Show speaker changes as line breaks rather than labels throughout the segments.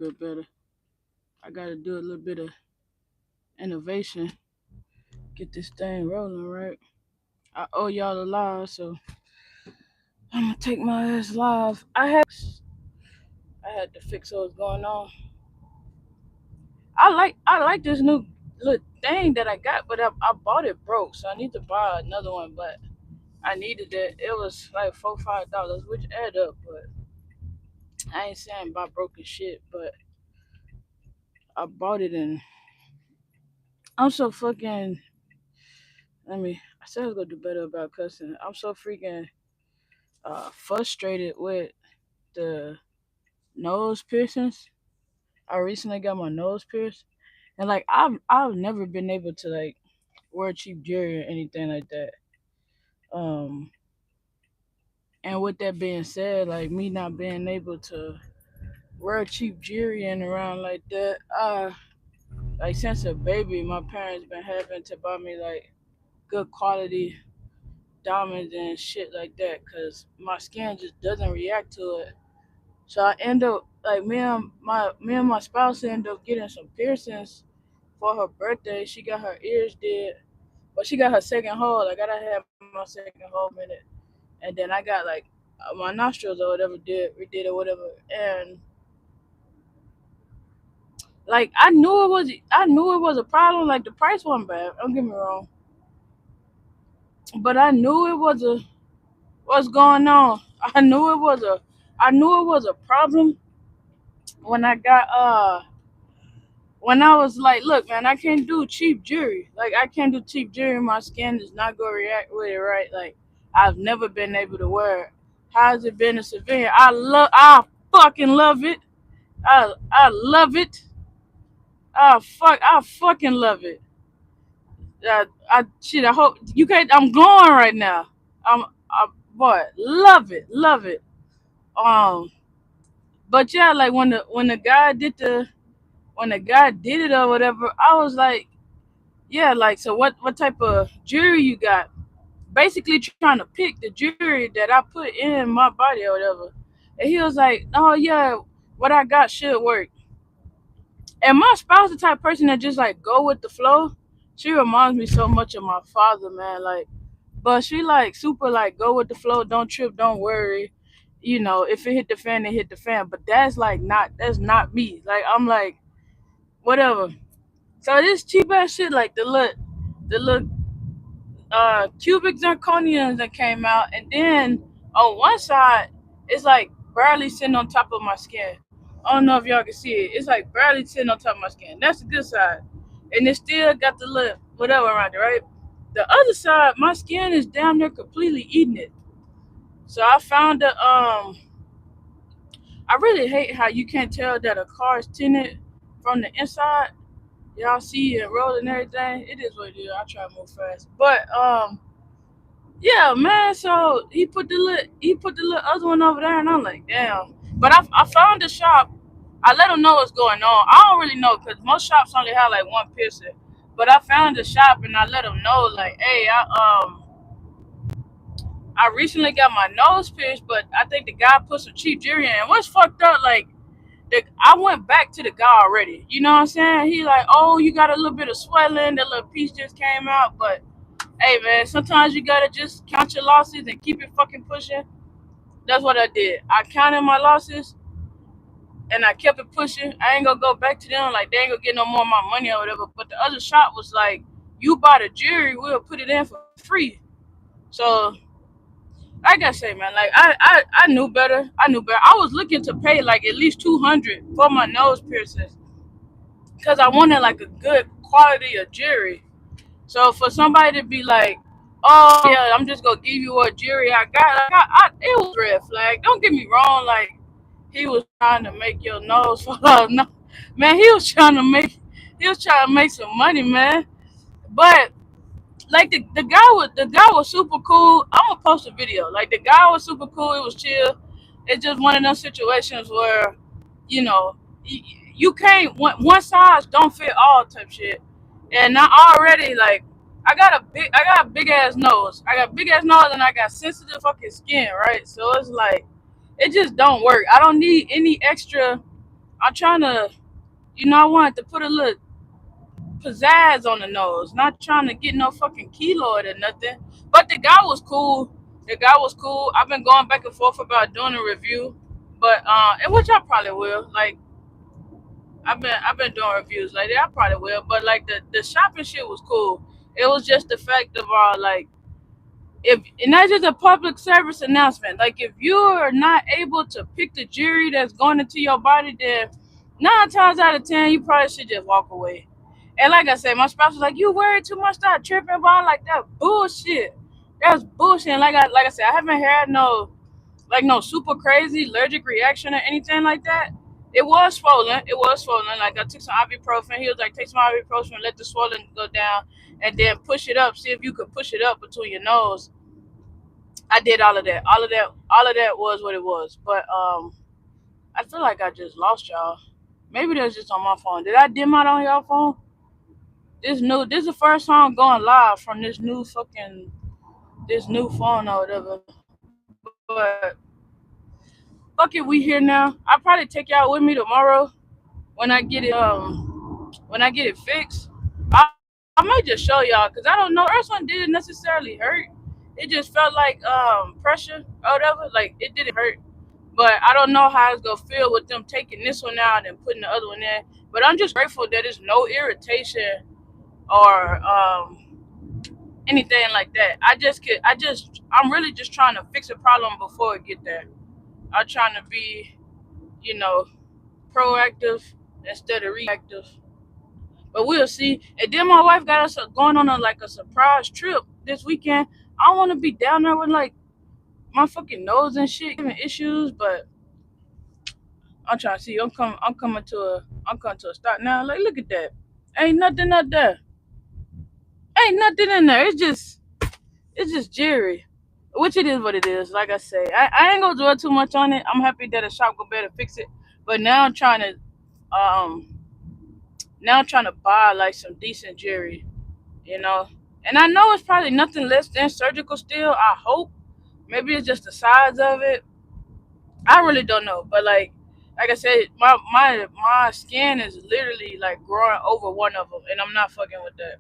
bit better. I gotta do a little bit of innovation, get this thing rolling right. I owe y'all a live, so I'm gonna take my ass live. I had to fix what was going on. I like this new little thing that I got, but I bought it broke, so I need to buy another one. But I needed it. It was like $4-5, which add up. But I ain't saying buy broken shit, but I bought it and I'm so fucking. I said I was gonna do better about cussing. I'm so freaking frustrated with the nose piercings. I recently got my nose pierced, and like I've never been able to like wear cheap jewelry or anything like that. Um, and with that being said, like me not being able to wear cheap jewelry and around like that, like since a baby, my parents been having to buy me like good quality diamonds and shit like that, cause my skin just doesn't react to it. So I end up like me and my spouse end up getting some piercings for her birthday. She got her ears did, but she got her second hole. I gotta have my second hole minute, and then I got like my nostrils or whatever did redid or whatever, and like I knew it was a problem. Like the price wasn't bad. Don't get me wrong, but what's going on. I knew it was a problem when I got when I was like, look, man, I can't do cheap jewelry. Like, I can't do cheap jewelry. My skin is not going to react with it, right? Like, I've never been able to wear it. How's it been a civilian? I fucking love it. I love it. I fucking love it. Shit, I hope, you can't, I'm glowing right now. Boy, love it. Um, but yeah, like when the guy did it or whatever, I was like, yeah, like, so what type of jewelry you got? Basically trying to pick the jewelry that I put in my body or whatever. And he was like, oh yeah, what I got should work. And my spouse the type of person that just like go with the flow. She reminds me so much of my father, man. Like, but she like super like go with the flow, don't trip, don't worry. You know, if it hit the fan, it hit the fan. But that's not me. Like I'm like, whatever. So this cheap ass shit, like the cubic zirconians that came out, and then on one side it's like barely sitting on top of my skin. I don't know if y'all can see it. It's like barely sitting on top of my skin. That's the good side, and it still got the little whatever around it, right? The other side, my skin is down there completely eating it. So I found the I really hate how you can't tell that a car is tinted from the inside. Y'all see it rolling and everything. It is what it is. I try to move fast, but yeah, man. So he put the little other one over there, and I'm like, damn. But I found the shop. I let him know what's going on. I don't really know because most shops only have like one piercer. But I found the shop and I let him know like, hey, I recently got my nose pierced, but I think the guy put some cheap jewelry in. What's fucked up? Like, I went back to the guy already. You know what I'm saying? He like, oh, you got a little bit of swelling. That little piece just came out, but hey man, sometimes you gotta just count your losses and keep it fucking pushing. That's what I did. I counted my losses and I kept it pushing. I ain't gonna go back to them like they ain't gonna get no more of my money or whatever. But the other shop was like, you buy the jewelry, we'll put it in for free. So like I gotta say, man, like I knew better. I knew better. I was looking to pay like at least 200 for my nose piercings because I wanted like a good quality of jewelry. So for somebody to be like, "Oh yeah, I'm just gonna give you what jewelry I got," it was a red flag. Don't get me wrong. Like he was trying to make your nose fall off. No, man, he was trying to make some money, man. But like the guy was super cool. I'm gonna post a video. Like the guy was super cool. It was chill. It's just one of those situations where, you know, you can't one size don't fit all type shit. And I already like I got a big ass nose. I got big ass nose and I got sensitive fucking skin, right? So it's like it just don't work. I don't need any extra I'm trying to, I wanted to put a little pizzazz on the nose. Not trying to get no fucking keloid or nothing. But the guy was cool. The guy was cool. I've been going back and forth about doing a review, but and which I probably will. Like I've been doing reviews like that. I probably will. But like the shopping shit was cool. It was just the fact of like if and that's just a public service announcement. Like if you're not able to pick the jewelry that's going into your body, then 9 times out of 10 you probably should just walk away. And like I said, my spouse was like, "You worry too much, start tripping about like that bullshit." That's bullshit. And like I said, I haven't had no super crazy allergic reaction or anything like that. It was swollen. It was swollen. Like I took some ibuprofen. He was like, "Take some ibuprofen, let the swelling go down, and then push it up. See if you could push it up between your nose." I did all of that. All of that was what it was. But I feel like I just lost y'all. Maybe that's just on my phone. Did I dim out on y'all phone? This is the first time going live from this new phone or whatever. But fuck it, we here now. I'll probably take y'all with me tomorrow when I get it fixed. I, I might just show y'all because I don't know. The first one didn't necessarily hurt. It just felt like pressure or whatever. Like it didn't hurt. But I don't know how it's gonna feel with them taking this one out and putting the other one in. But I'm just grateful that there's no irritation or anything like that. I'm really just trying to fix a problem before it get there. I'm trying to be, you know, proactive instead of reactive. But we'll see. And then my wife got us going on a surprise trip this weekend. I don't want to be down there with like my fucking nose and shit giving issues, but I'm trying to see. I'm coming to a stop now. Like, look at that. Ain't nothing up there. Ain't nothing in there. It's just Jerry. Which it is what it is. Like I say, I ain't gonna dwell too much on it. I'm happy that a shop go better fix it. But um now I'm trying to buy like some decent jewelry, you know. And I know it's probably nothing less than surgical still. I hope. Maybe it's just the size of it. I really don't know. But like I said, my skin is literally like growing over one of them, and I'm not fucking with that.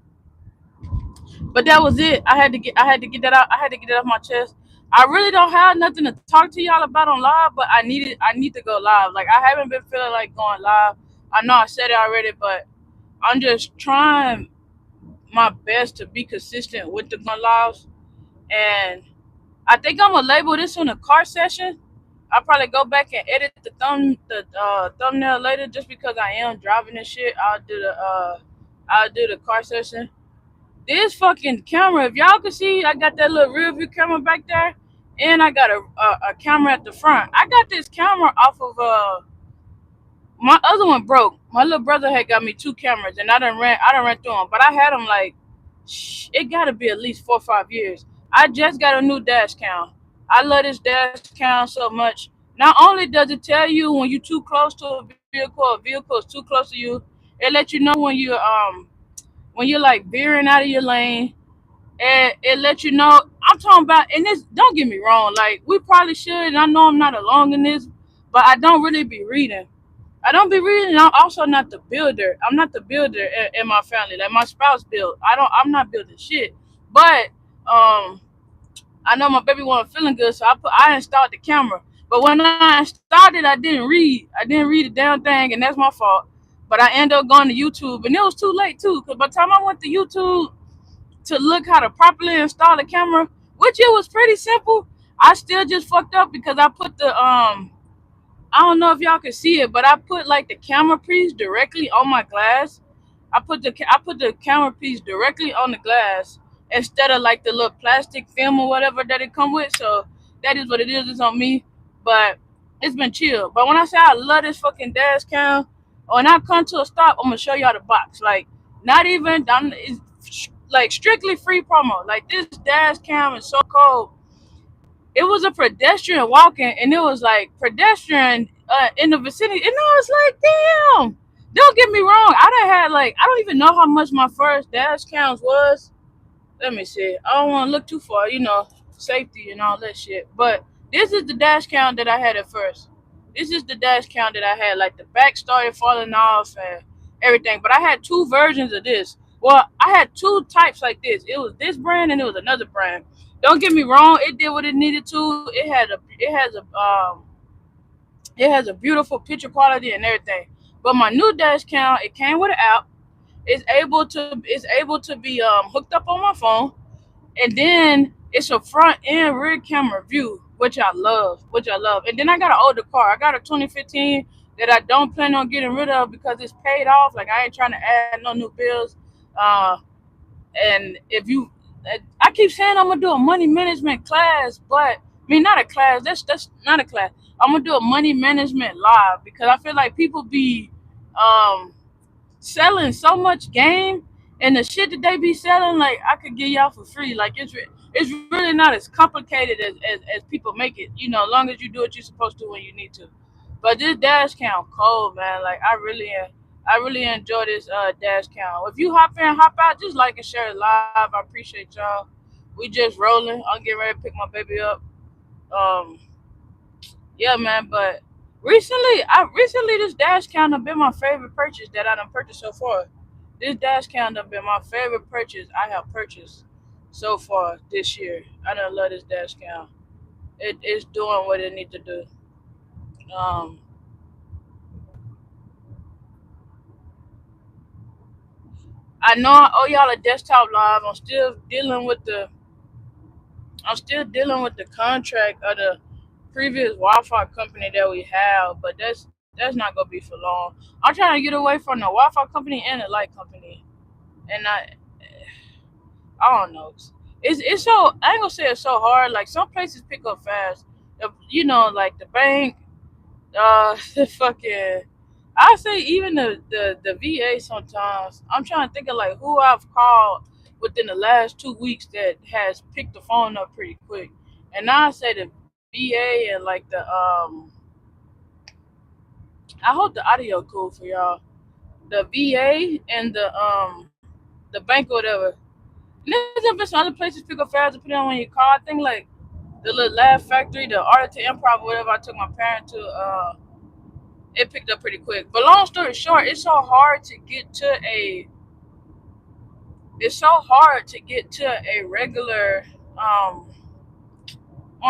But that was it. I had to get that out. I had to get it off my chest. I really don't have nothing to talk to y'all about on live, but I need to go live. Like I haven't been feeling like going live. I know I said it already, but I'm just trying my best to be consistent with the going lives. And I think I'm gonna label this one a car session. I'll probably go back and edit the thumbnail later, just because I am driving this shit. I'll do the car session. This fucking camera, if y'all can see, I got that little rear view camera back there, and I got a camera at the front. I got this camera off of my other one broke. My little brother had got me two cameras, and I done ran through them, but I had them like, it gotta be at least 4 or 5 years. I just got a new dash cam. I love this dash cam so much. Not only does it tell you when you're too close to a vehicle is too close to you, it lets you know when you're like veering out of your lane, and it lets you know. I'm talking about, and this, don't get me wrong, like we probably should, and I know I'm not alone in this, but I don't really be reading. I don't be reading. And I'm also not the builder. I'm not the builder in my family. Like my spouse built. I'm not building shit. But I know my baby wasn't feeling good, so I installed the camera. But when I installed it, I didn't read. I didn't read the damn thing, and that's my fault. But I ended up going to YouTube, and it was too late too. Cause by the time I went to YouTube to look how to properly install the camera, which it was pretty simple, I still just fucked up because I put the I don't know if y'all can see it, but I put like the camera piece directly on my glass. I put the camera piece directly on the glass instead of like the little plastic film or whatever that it come with. So that is what it is. It's on me, but it's been chill. But when I say I love this fucking dash cam, when I come to a stop, I'm gonna show y'all the box. Like not even done. It's like strictly free promo. Like this dash cam is so cold. It was a pedestrian walking, and it was like pedestrian in the vicinity, and I was like, damn. Don't get me wrong, I done had like, I don't even know how much my first dash cams was. Let me see. I don't want to look too far, safety and all that shit. But this is the dash cam that I had at first. this is the dash cam that I had. Like the back started falling off and everything. But I had two versions of this. Well, I had two types like this. It was this brand and it was another brand. Don't get me wrong, it did what it needed to. It has a beautiful picture quality and everything. But my new dash cam, it came with an app. It's able to be hooked up on my phone, and then it's a front and rear camera view, which I love. And then I got an older car. I got a 2015 that I don't plan on getting rid of because it's paid off. Like I ain't trying to add no new bills. Uh, and if you, I keep saying I'm gonna do a money management class, but I mean not a class. That's not a class. I'm gonna do a money management live because I feel like people be um selling so much game, and the shit that they be selling, like I could give y'all for free. Like it's really not as complicated as people make it. As long as you do what you're supposed to when you need to. But this dash cam cold, man. Like I really enjoy this dash cam. If you hop in, hop out, just like and share it live. I appreciate y'all. We just rolling. I'm getting ready to pick my baby up. Um, yeah, man. But recently this dash cam have been my favorite purchase that I done purchased so far. This dash cam have been my favorite purchase I have purchased so far this year. I done love this dash cam. It's doing what it need to do. Um, I know I owe y'all a desktop live. I'm still dealing with the contract of the previous Wi-Fi company that we have, but that's not gonna be for long. I'm trying to get away from the Wi-Fi company and the light company, and I don't know. It's so I ain't gonna say it's so hard. Like some places pick up fast. Like the bank, the fucking. I say even the VA sometimes. I'm trying to think of like who I've called within the last 2 weeks that has picked the phone up pretty quick. And now I say the VA and like I hope the audio cool for y'all. The VA and the bank or whatever. And there's been some other places pick up fast depending on when you call. I think like the little Laugh Factory, the Art to Improv, or whatever I took my parent to. It picked up pretty quick. But long story short, it's so hard to get to a regular I'm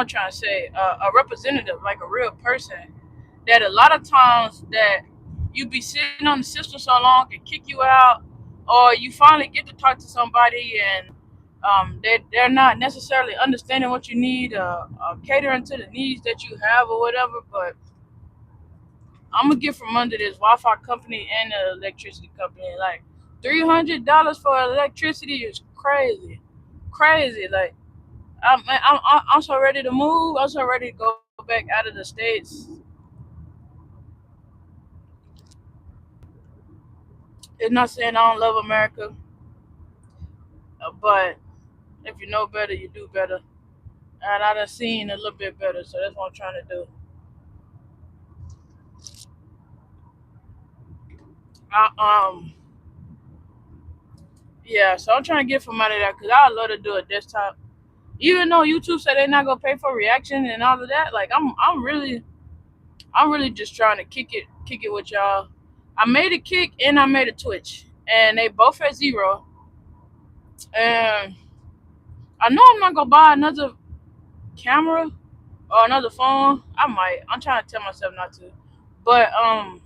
trying to say a representative, like a real person. That a lot of times that you be sitting on the system so long can kick you out, or you finally get to talk to somebody and they're not necessarily understanding what you need, catering to the needs that you have or whatever. But I'm gonna get from under this Wi-Fi company and the electricity company. Like $300 for electricity is crazy, crazy. Like I'm so ready to move. I'm so ready to go back out of the states. It's not saying I don't love America, but if you know better, you do better. And I done seen a little bit better, so that's what I'm trying to do. I, yeah, so I'm trying to get from out of that because I would love to do a desktop. Even though YouTube said they're not gonna pay for reaction and all of that, like I'm really just trying to kick it with y'all. I made a kick and I made a Twitch, and they both at zero. And I know I'm not gonna buy another camera or another phone. I might. I'm trying to tell myself not to, but I'm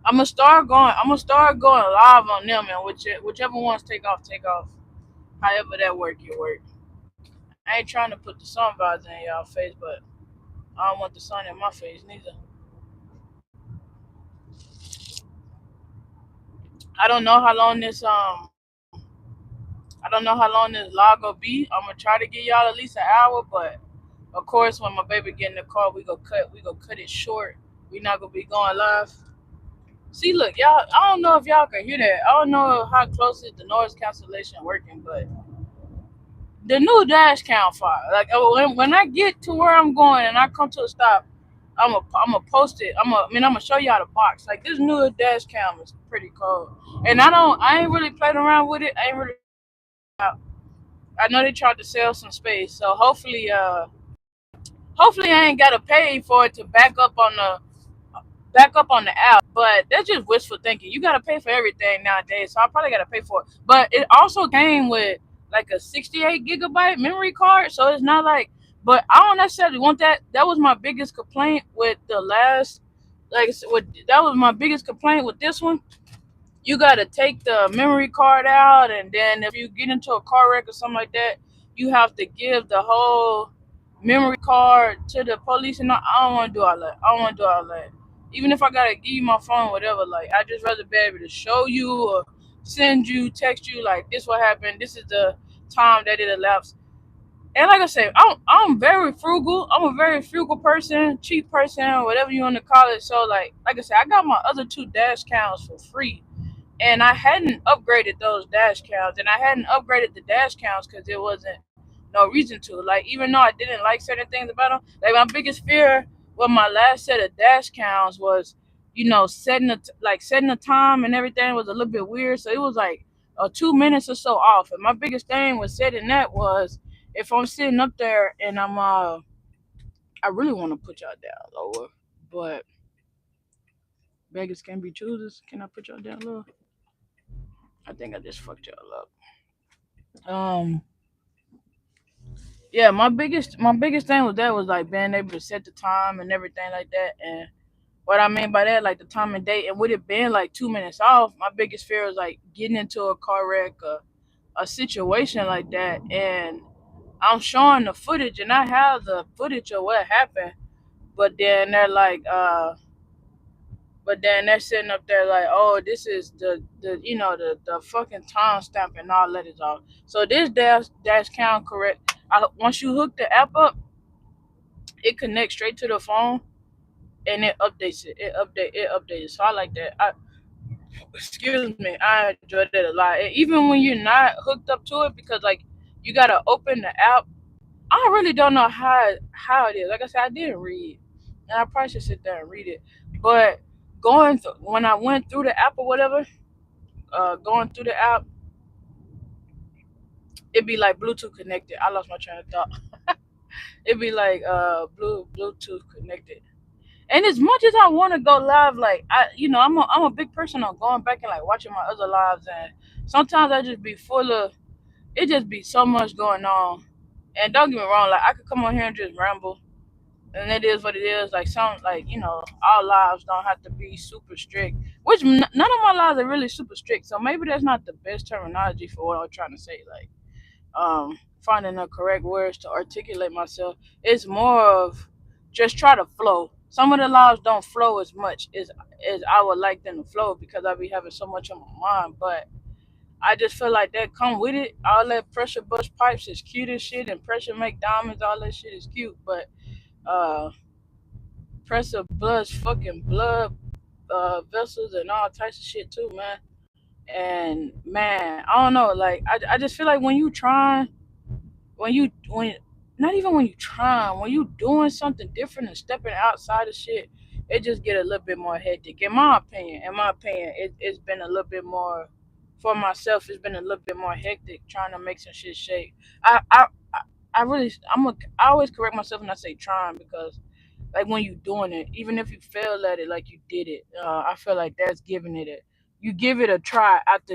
gonna start going live on them, and whichever ones take off, take off. However that work, it work. I ain't trying to put the sun visor in y'all face, but I don't want the sun in my face neither. I don't know how long this I don't know how long this live gonna be. I'm gonna try to give y'all at least an hour, but of course when my baby get in the car, we gonna cut it short. We not gonna be going live. See, look, y'all. I don't know if y'all can hear that. I don't know how close is the noise cancellation working, but the new dash cam fire. Like when I get to where I'm going and I come to a stop, I'm a post it. I'm gonna show y'all the box. Like this new dash cam is pretty cool, and I ain't really played around with it. I ain't really. I know they tried to sell some space, so hopefully Hopefully, I ain't gotta pay for it to back up on the app. But that's just wishful thinking. You gotta pay for everything nowadays, so I probably gotta pay for it. But it also came with like a 68 gigabyte memory card, so it's not like. But I don't necessarily want that. That was my biggest complaint with the last. That was my biggest complaint with this one. You got to take the memory card out, and then if you get into a car wreck or something like that, you have to give the whole memory card to the police. And I don't want to do all that. I don't want to do all that. Even if I gotta give you my phone, whatever, like I just rather be able to show you or send you, text you, like this what happened. This is the time that it elapsed. And like I said, I'm very frugal. I'm a very frugal person, cheap person, whatever you want to call it. So like I said, I got my other two dash cams for free, and I hadn't upgraded those dash cams, and I hadn't upgraded the dash cams because there wasn't no reason to. Like, even though I didn't like certain things about them, like my biggest fear with my last set of dash cams was, setting the time and everything was a little bit weird. So it was like 2 minutes or so off. And my biggest thing with setting that was if I'm sitting up there and I really want to put y'all down lower, but beggars can be choosers. Can I put y'all down lower? I think I just fucked y'all up. Yeah, my biggest thing with that was like being able to set the time and everything like that. And what I mean by that, like the time and date, and with it being like 2 minutes off, my biggest fear was like getting into a car wreck or a situation like that. And I'm showing the footage, and I have the footage of what happened, but then they're sitting up there like, oh, this is the fucking timestamp and all that is off. So this dash count correct. Once you hook the app up, it connects straight to the phone and it updates it. It updates. So I like that. Excuse me, I enjoyed it a lot. And even when you're not hooked up to it, because like you gotta open the app. I really don't know how it is. Like I said, I didn't read, and I probably should sit there and read it. But when I went through the app or whatever, going through the app, it'd be like Bluetooth connected. I lost my train of thought. It'd be like Bluetooth connected. And as much as I want to go live, like I'm a big person on going back and like watching my other lives, and sometimes I just be full of it. Just be so much going on, and don't get me wrong, like I could come on here and just ramble, and it is what it is. Like some, like our lives don't have to be super strict. Which none of my lives are really super strict, so maybe that's not the best terminology for what I'm trying to say. Like finding the correct words to articulate myself. It's more of just try to flow. Some of the lives don't flow as much as I would like them to flow because I be having so much on my mind. But I just feel like that come with it. All that pressure bust pipes is cute as shit, and pressure make diamonds. All that shit is cute, but uh, pressure bust fucking blood vessels and all types of shit too, man. And man, I don't know. Like I just feel like when not even when you trying, when you doing something different and stepping outside of shit, it just get a little bit more hectic. In my opinion, it's been a little bit more for myself. It's been a little bit more hectic trying to make some shit shake. I I I I really I always correct myself when I say trying because like when you doing it, even if you fail at it, like you did it, I feel like that's giving it a you give it a try after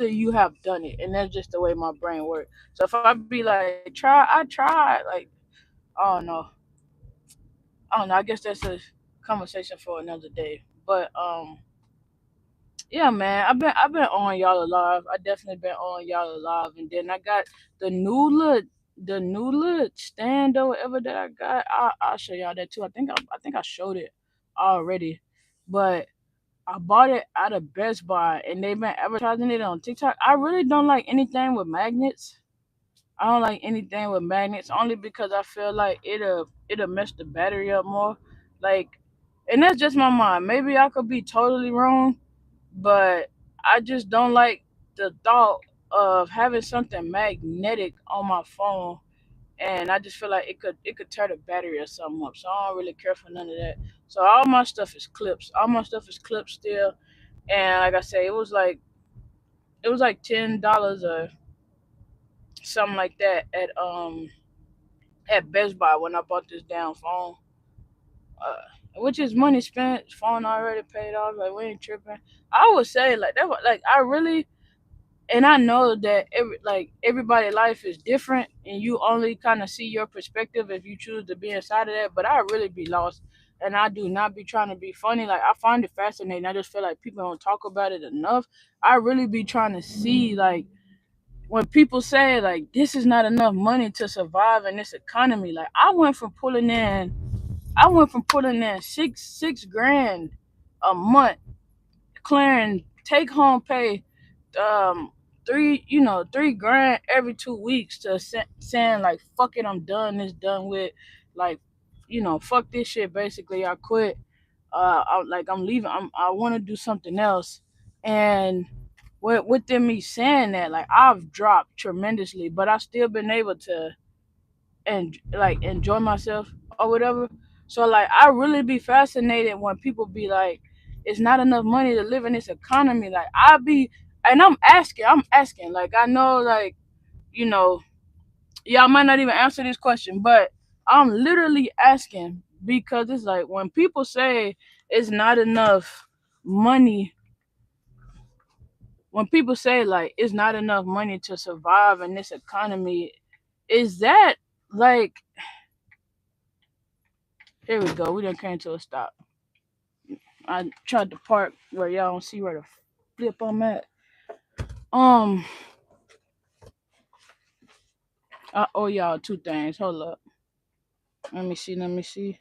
you have done it, and that's just the way my brain works. So if I be like I tried, like I don't know. I guess that's a conversation for another day. But yeah, man, I've been on y'all alive. I definitely been on y'all alive, and then I got the new little stand or whatever that I got. I'll show y'all that too. I think I showed it already, but I bought it out of Best Buy, and they've been advertising it on TikTok. I really don't like anything with magnets. I don't like anything with magnets only because I feel like it'll mess the battery up more. Like, and that's just my mind. Maybe I could be totally wrong, but I just don't like the thought of having something magnetic on my phone, and I just feel like it could tear the battery or something up. So I don't really care for none of that. So all my stuff is clips. All my stuff is clips still, and like I say, it was like $10 or something like that at at Best Buy when I bought this damn phone. Uh, which is money spent, phone already paid off. Like we ain't tripping. I would say like that. Like I really, and I know that everybody life is different, and you only kind of see your perspective if you choose to be inside of that. But I really be lost, and I do not be trying to be funny. Like I find it fascinating. I just feel like people don't talk about it enough. I really be trying to see like when people say like this is not enough money to survive in this economy. Like I went from putting in six grand a month, clearing take home pay, um 3 grand every 2 weeks to saying like fuck it, I'm done, this done with, like, fuck this shit, basically I quit. I'm leaving, I want to do something else. And within me saying that, like, I've dropped tremendously, but I've still been able to and like enjoy myself or whatever. So like I really be fascinated when people be like, it's not enough money to live in this economy. Like I be, and I'm asking. Like I know, like, you know, y'all might not even answer this question, but I'm literally asking because it's like when people say it's not enough money, when people say like it's not enough money to survive in this economy, is that like, here we go, we done came to a stop. I tried to park where y'all don't see where the flip I'm at. Um, I owe y'all two things. Hold up. Let me see. Let me see.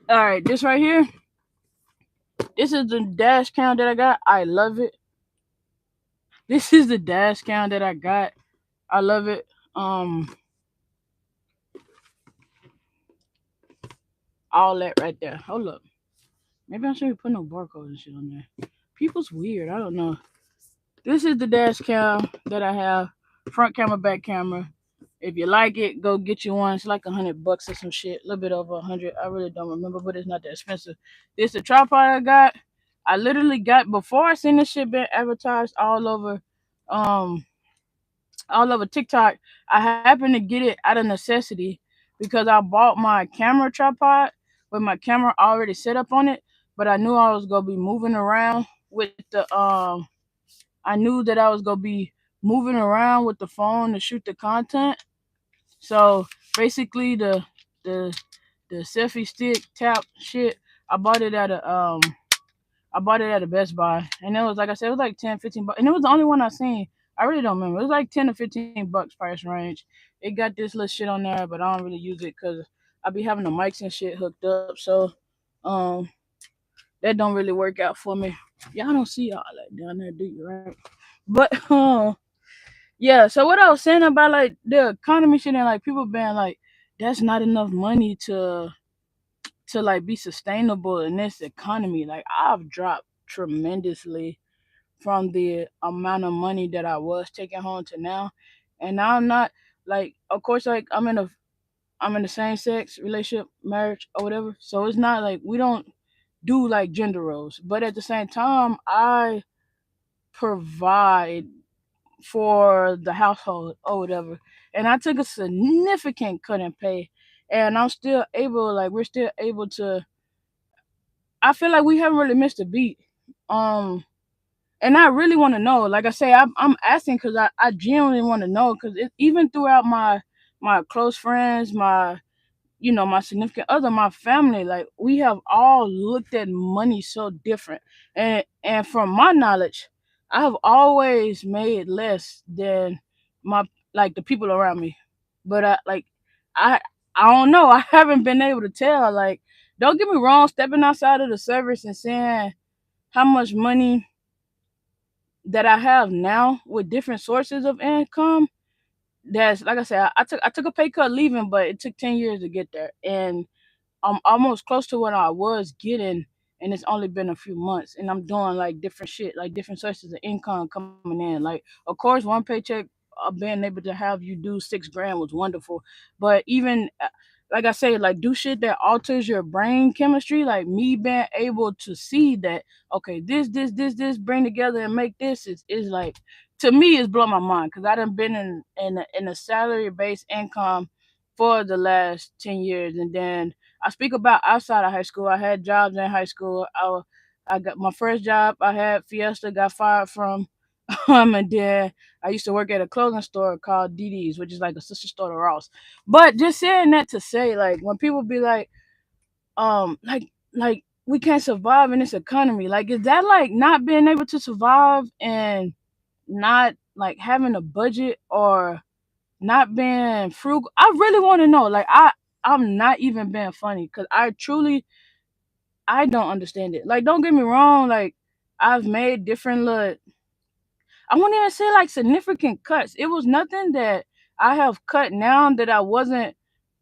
All right, this right here. This is the dash cam that I got. I love it. This is the dash cam that I got. I love it. All that right there. Hold up. Maybe I shouldn't put no barcode and shit on there. People's weird. I don't know. This is the dash cam that I have. Front camera, back camera. If you like it, go get you one. It's like $100 or some shit. A little bit over 100. I really don't remember, but it's not that expensive. This the tripod I got. I literally got, before I seen this shit being advertised um all over TikTok. I happened to get it out of necessity because I bought my camera tripod with my camera already set up on it, but I knew I was gonna be moving around with the I knew that I was gonna be moving around with the phone to shoot the content. So basically, the the selfie stick tap shit, I bought it at a Best Buy, and it was, like I said, it was like 10, 15 bucks, and it was the only one I seen. I really don't remember. It was like 10 to 15 bucks price range. It got this little shit on there, but I don't really use it because I be having the mics and shit hooked up. So, um, that don't really work out for me. Y'all don't see all that down there, do you? Right? But yeah. So what I was saying about like the economy shit and like people being like, that's not enough money to like be sustainable in this economy. Like I've dropped tremendously from the amount of money that I was taking home to now. And now I'm not, like, of course, like I'm in the same sex relationship, marriage or whatever. So it's not like we don't do like gender roles. But at the same time, I provide for the household or whatever. And I took a significant cut in pay. And I'm still able, like we're still able to, I feel like we haven't really missed a beat. Um and I really want to know. Like I say, I'm asking because I genuinely want to know because even throughout my close friends, my significant other, my family, like we have all looked at money so different. And from my knowledge, I have always made less than my like the people around me. But I I don't know. I haven't been able to tell. Like, don't get me wrong, stepping outside of the service and seeing how much money that I have now with different sources of income. That's, like I said, I took a pay cut leaving, but it took 10 years to get there, and I'm almost close to what I was getting, and it's only been a few months, and I'm doing like different shit, like different sources of income coming in. Like, of course, one paycheck, being able to have you do 6 grand was wonderful, but even like I say, like do shit that alters your brain chemistry, like me being able to see that, okay, this bring together and make this is like to me it's blowing my mind because I done been in a salary based income for the last 10 years, and then I speak about outside of high school. I had jobs in high school. I got my first job. I had Fiesta, got fired from, and then I used to work at a clothing store called DD's, which is like a sister store to Ross. But just saying that to say, like, when people be like, like we can't survive in this economy, like, is that like not being able to survive and not like having a budget or not being frugal? I really want to know. Like, I'm not even being funny because I don't understand it. Like, don't get me wrong. Like, I've made different little, I won't even say like significant cuts. It was nothing that I have cut now that I wasn't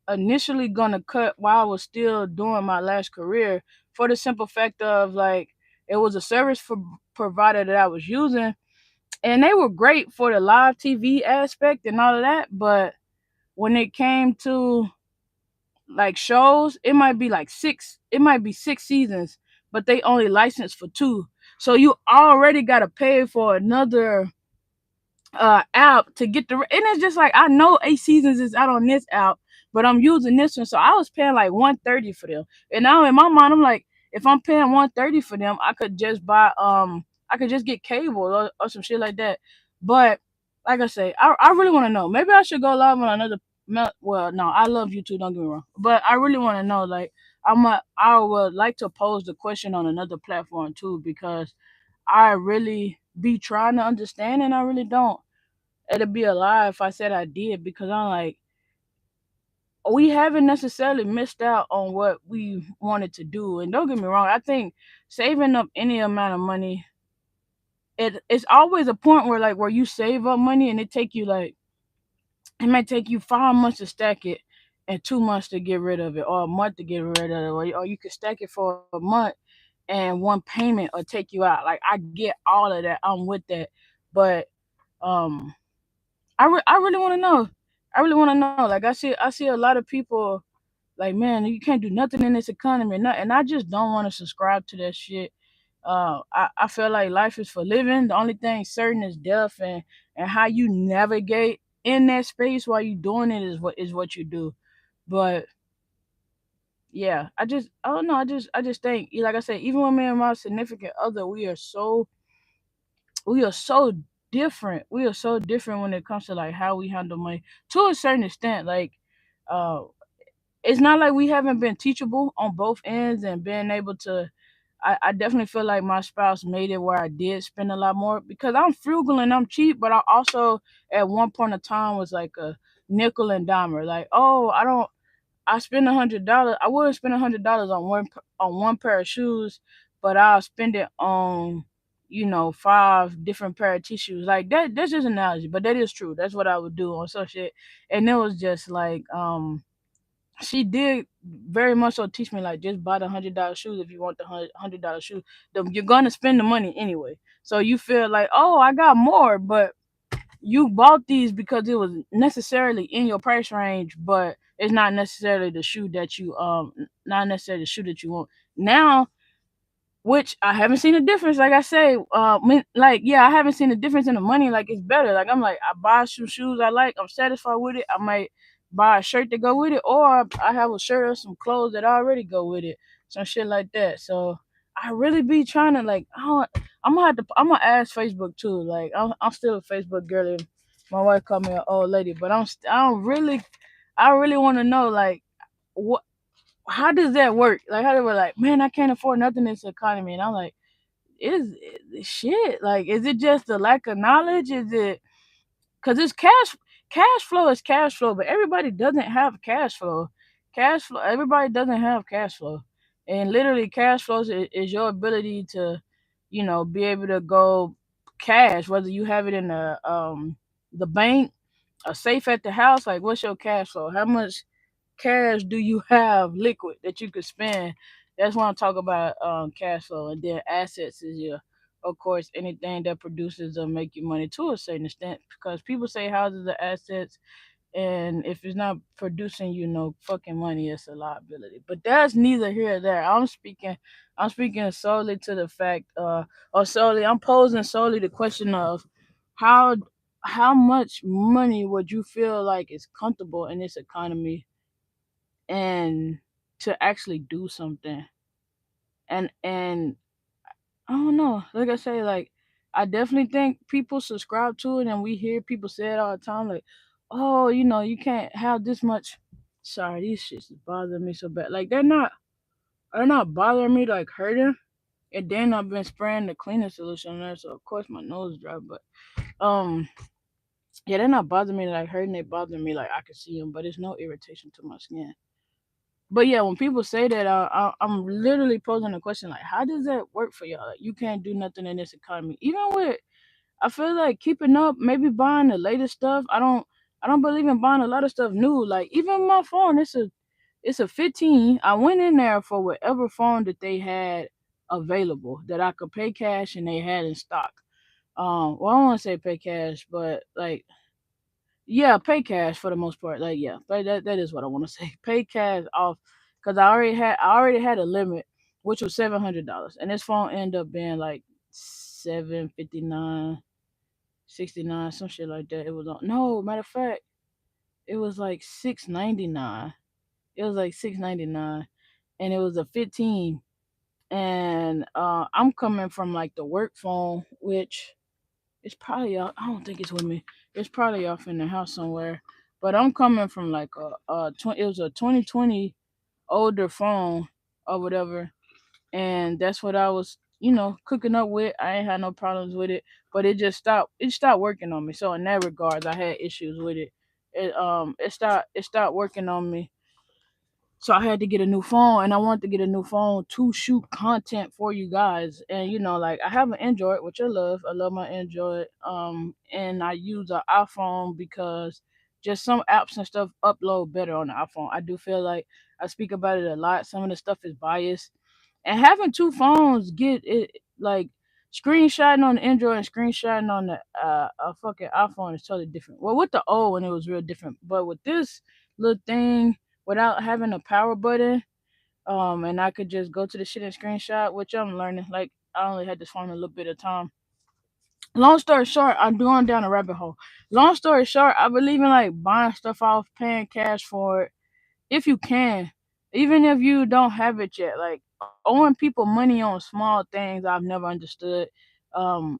initially gonna cut while I was still doing my last career, for the simple fact of, like, it was a service for provider that I was using, and they were great for the live TV aspect and all of that. But when it came to like shows, it might be 6 seasons, but they only licensed for two. So you already gotta pay for another app to get the, and it's just like, I know 8 seasons is out on this app, but I'm using this one, so I was paying like 130 for them. And now in my mind I'm like, if I'm paying 130 for them, I could just get cable or some shit like that. But like I say, I really want to know. Maybe I should go live on another well, no, I love you too, don't get me wrong, but I really want to know, like, I would like to pose the question on another platform too, because I really be trying to understand and I really don't. It'd be a lie if I said I did, because I'm like, we haven't necessarily missed out on what we wanted to do. And don't get me wrong, I think saving up any amount of money, it's always a point where, like, where you save up money and it might take you 5 months to stack it and 2 months to get rid of it, or a month to get rid of it, or you could stack it for a month and one payment or take you out. Like, I get all of that. I'm with that. But um I really want to know. I really want to know. Like, I see a lot of people like, man, you can't do nothing in this economy, and I just don't want to subscribe to that shit. I feel like life is for living. The only thing certain is death, and how you navigate in that space while you doing it is what you do. But yeah, I don't know. I just think, like I said, even with me and my significant other, we are so different. We are so different when it comes to like how we handle money to a certain extent. Like, uh, it's not like we haven't been teachable on both ends and being able to. I definitely feel like my spouse made it where I did spend a lot more because I'm frugal and I'm cheap, but I also at one point in time was like a nickel and dimer. Like, oh, I spend $100. I would spend $100 on one pair of shoes, but I'll spend it on, 5 different pair of tissues. Like that. That's just an analogy, but that is true. That's what I would do on some shit. And it was just like, she did very much so teach me, like, just buy the $100 shoes if you want the $100 shoes. You're gonna spend the money anyway, so you feel like, oh, I got more, but you bought these because it was necessarily in your price range, but it's not necessarily the shoe that you not necessarily the shoe that you want now. Which I haven't seen a difference. Like I say, like, yeah, I haven't seen a difference in the money. Like, it's better. Like, I'm like, I buy some shoes I like. I'm satisfied with it. I might buy a shirt to go with it, or I have a shirt or some clothes that already go with it, some shit like that. So I really be trying to, like, I'm gonna ask Facebook too. Like, I'm still a Facebook girl. My wife called me an old lady, but I really want to know, like, what how does that work? Like, how they were like, man, I can't afford nothing in this economy, and I'm like, shit? Like, is it just the lack of knowledge? Is it because it's cash flow is cash flow, but everybody doesn't have cash flow. Cash flow, everybody doesn't have cash flow, and literally, cash flows is your ability to, be able to go cash, whether you have it in the bank, a safe at the house. Like, what's your cash flow? How much cash do you have liquid that you could spend? That's when I talk about cash flow. And then assets is your, of course, anything that produces or make you money to a certain extent. Because people say houses are assets, and if it's not producing you no fucking money, it's a liability. But that's neither here or there. I'm speaking solely to the fact, or solely, I'm posing solely the question of how how much money would you feel like is comfortable in this economy, and to actually do something? And I don't know. Like I say, like I definitely think people subscribe to it, and we hear people say it all the time. Like, oh, you can't have this much. Sorry, these shits is bothering me so bad. Like they're not bothering me like hurting. And then I've been spraying the cleaning solution on there, so of course my nose is dry. But um, yeah, they're not bothering me like hurting. They bother me like I can see them, but it's no irritation to my skin. But yeah, when people say that, I'm literally posing a question like, how does that work for y'all? Like, you can't do nothing in this economy. Even with, I feel like keeping up, maybe buying the latest stuff. I don't believe in buying a lot of stuff new. Like even my phone, it's a 15. I went in there for whatever phone that they had available that I could pay cash and they had in stock. Well, I don't want to say pay cash, but like yeah, pay cash for the most part. Like yeah, but that is what I want to say. Pay cash off because I already had a limit, which was $700, and this phone ended up being like 759, 69, some shit like that. It was on. No, matter of fact, it was like 699. It was like 699, and it was a 15. And I'm coming from like the work phone, which it's probably off. I don't think it's with me. It's probably off in the house somewhere. But I'm coming from like it was a 2020 older phone or whatever, and that's what I was, cooking up with. I ain't had no problems with it, but it just stopped. It stopped working on me. So in that regards, I had issues with it. It stopped working on me, so I had to get a new phone, and I wanted to get a new phone to shoot content for you guys. And like I have an Android, which I love. I love my Android. And I use an iPhone because just some apps and stuff upload better on the iPhone. I do feel like I speak about it a lot. Some of the stuff is biased, and having two phones get it like screenshotting on the Android and screenshotting on the a fucking iPhone is totally different. Well, with the old one it was real different, but with this little thing without having a power button, and I could just go to the shit and screenshot, which I'm learning. Like I only had this phone a little bit of time. Long story short, I'm going down a rabbit hole. Long story short, I believe in like buying stuff off, paying cash for it if you can, even if you don't have it yet. Like owing people money on small things, I've never understood. Um,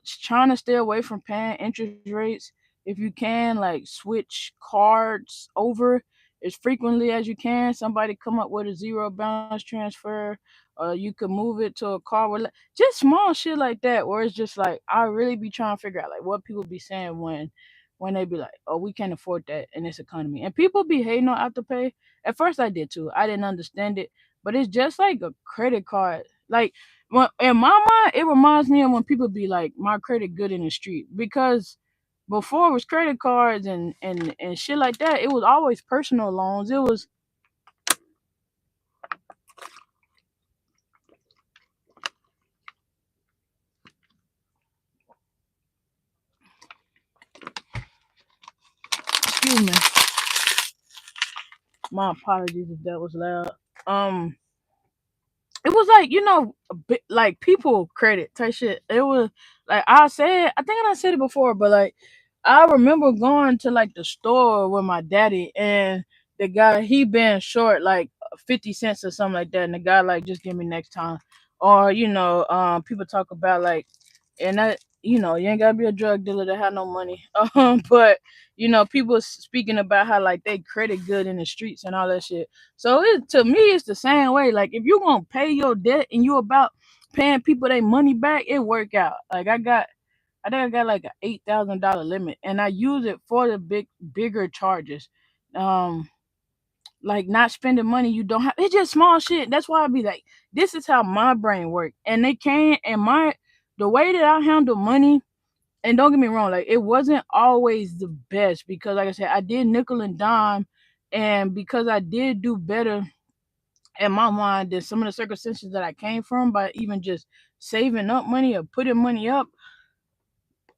trying to stay away from paying interest rates. If you can, like switch cards over as frequently as you can. Somebody come up with a zero balance transfer, or you could move it to a card with just small shit like that. Where it's just like I really be trying to figure out like what people be saying when they be like, "Oh, we can't afford that in this economy," and people be hating on Afterpay. At first, I did too. I didn't understand it, but it's just like a credit card. Like in my mind, it reminds me of when people be like, "My credit good in the street," because before it was credit cards and shit like that. It was always personal loans. It was excuse me, my apologies if that was loud. Um, it was like a bit like people credit type shit. It was like I think I said it before, but like I remember going to like the store with my daddy, and the guy he been short like 50 cents or something like that, and the guy like just give me next time. Or people talk about like, and that you ain't gotta be a drug dealer to have no money. But people speaking about how like they credit good in the streets and all that shit. So to me, it's the same way. Like if you gonna pay your debt and you about paying people their money back, it work out. Like I think I got like an $8,000 limit, and I use it for the bigger charges. Um, like not spending money you don't have. It's just small shit. That's why I be like, this is how my brain work, and they can't. And the way that I handle money, and don't get me wrong, like it wasn't always the best because, like I said, I did nickel and dime, and because I did do better in my mind than some of the circumstances that I came from by even just saving up money or putting money up.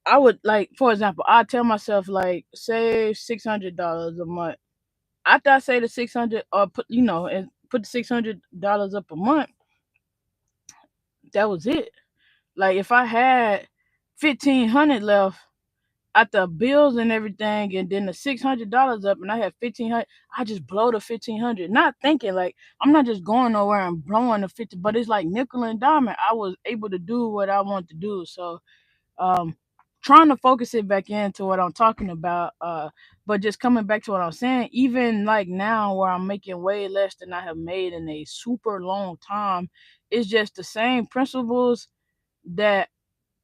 I would like, for example, I tell myself like save $600 a month. After I say the 600 or put and put the $600 up a month, that was it. Like if I had 1,500 left, at the bills and everything, and then the $600 up, and I had 1,500. I just blow the 1,500, not thinking like I'm not just going nowhere and blowing the 50, but it's like nickel and diamond. I was able to do what I want to do, so um, trying to focus it back into what I'm talking about. But just coming back to what I'm saying, even like now where I'm making way less than I have made in a super long time, it's just the same principles that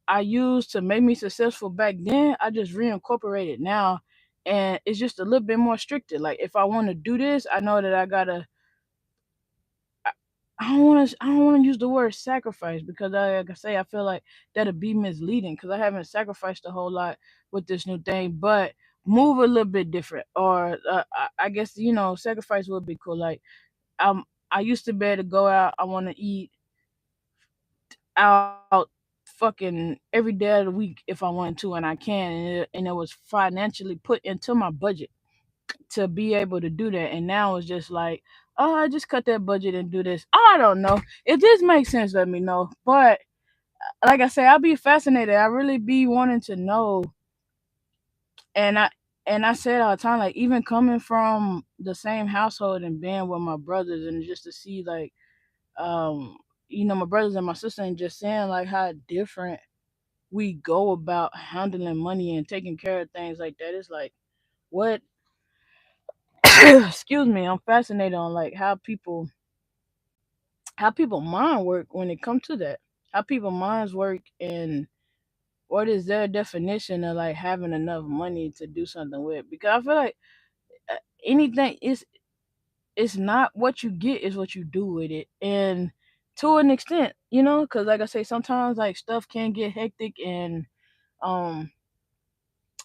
I used to make me successful back then. I just reincorporated now, and it's just a little bit more stricter. Like if I want to do this, I know that I gotta. I I don't want to. I don't want to use the word sacrifice because, like I say, I feel like that'd be misleading because I haven't sacrificed a whole lot with this new thing, but move a little bit different. Or I guess sacrifice would be cool. Like I used to be able to go out. I want to eat out fucking every day of the week if I wanted to, and I can, and it was financially put into my budget to be able to do that. And now it's just like, oh, I just cut that budget and do this. I don't know if this makes sense. Let me know. But like I say, I'll be fascinated. I really be wanting to know, and I say it all the time. Like even coming from the same household and being with my brothers, and just to see like um my brothers and my sister, and just saying like how different we go about handling money and taking care of things like that. It's like what excuse me, I'm fascinated on like how people mind work when it comes to that. How people minds work, and what is their definition of like having enough money to do something with. Because I feel like uh, anything is it's not what you get, is what you do with it. And to an extent, because like I say, sometimes like stuff can get hectic, and um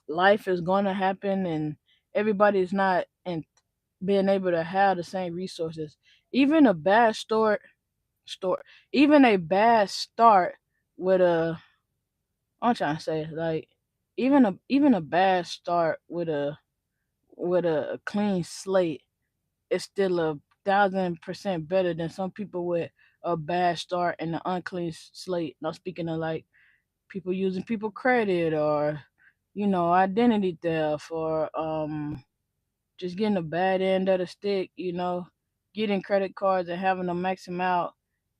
life is gonna happen, and everybody's not and being able to have the same resources. Even a bad store even a bad start with a I'm trying to say like even a bad start with a clean slate is still 1,000% better than some people with a bad start and an unclean slate. Now speaking of like people using people credit, or identity theft, or just getting a bad end of the stick, getting credit cards and having to max them out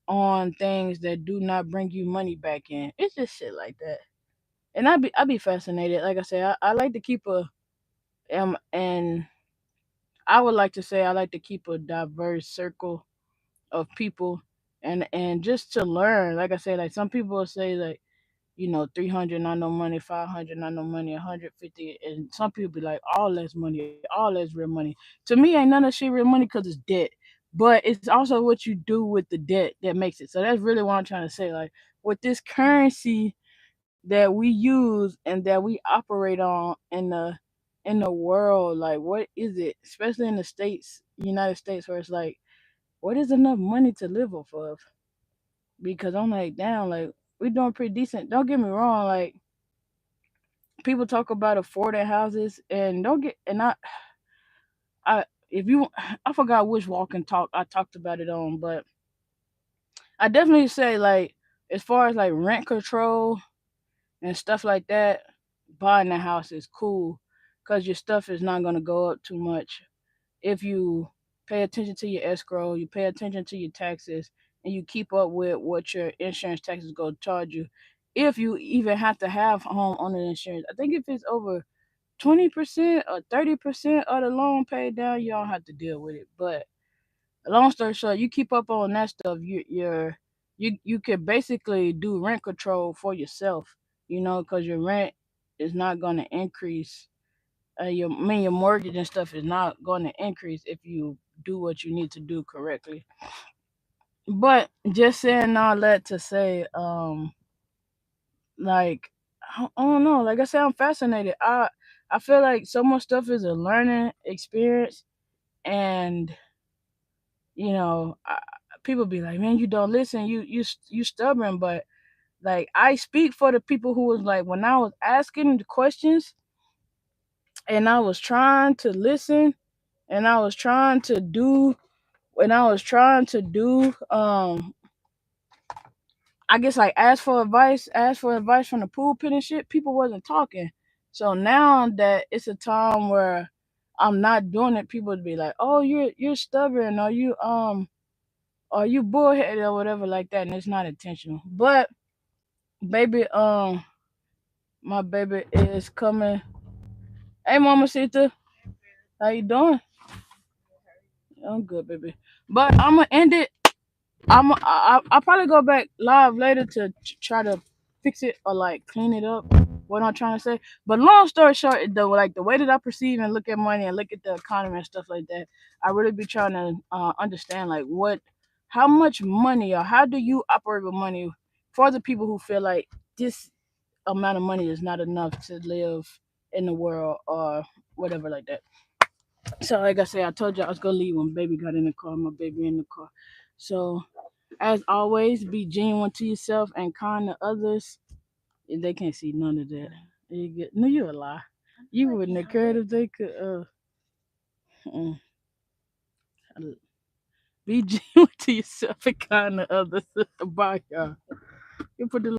on things that do not bring you money back in. It's just shit like that. And I be fascinated. Like I say, I like to keep and I would like to say I like to keep a diverse circle of people, and just to learn. Like I say, like some people will say like 300 not no money, 500 not no money, 150, and some people be like all that's money, all that's real money. To me, ain't none of that shit real money because it's debt, but it's also what you do with the debt that makes it. So that's really what I'm trying to say. Like with this currency that we use and that we operate on in the world, like what is it, especially in the states, United States, where it's like, what is enough money to live off of? Because I'm like, damn, like we doing pretty decent. Don't get me wrong, like people talk about affording houses, and don't get and I if you I forgot which walking talk I talked about it on, but I definitely say like as far as like rent control and stuff like that, buying a house is cool because your stuff is not gonna go up too much if you pay attention to your escrow, you pay attention to your taxes, and you keep up with what your insurance taxes go to charge you. If you even have to have homeowner insurance, I think if it's over 20% or 30% of the loan paid down, you don't have to deal with it. But long story short, you keep up on that stuff, you can basically do rent control for yourself, because your rent is not going to increase. Your mortgage and stuff is not going to increase if you do what you need to do correctly. But just saying all that to say, like I don't know. Like I said, I'm fascinated. I feel like so much stuff is a learning experience, and people be like, "Man, you don't listen. You stubborn." But like I speak for the people who was like when I was asking the questions, and I was trying to listen, and I was trying to do when I was trying to do I guess like ask for advice from the pulpit and shit, people wasn't talking. So now that it's a time where I'm not doing it, people would be like, "Oh, you're stubborn, or you bullheaded or whatever like that," and it's not intentional. But baby, my baby is coming. Hey, Mama Sita, how you doing? I'm good, baby. But I'm gonna end it. I'll probably go back live later to try to fix it or like clean it up. What I'm trying to say. But long story short, though, like the way that I perceive and look at money and look at the economy and stuff like that, I really be trying to understand like how much money or how do you operate with money for the people who feel like this amount of money is not enough to live in the world or whatever like that. So like I said, I told you I was gonna leave when baby got in the car, my baby in the car. So as always, be genuine to yourself and kind to others. They can't see none of that. You get, no, you a lie. You wouldn't have cared if they could. Mm, be genuine to yourself and kind to others. Bye, y'all. You put the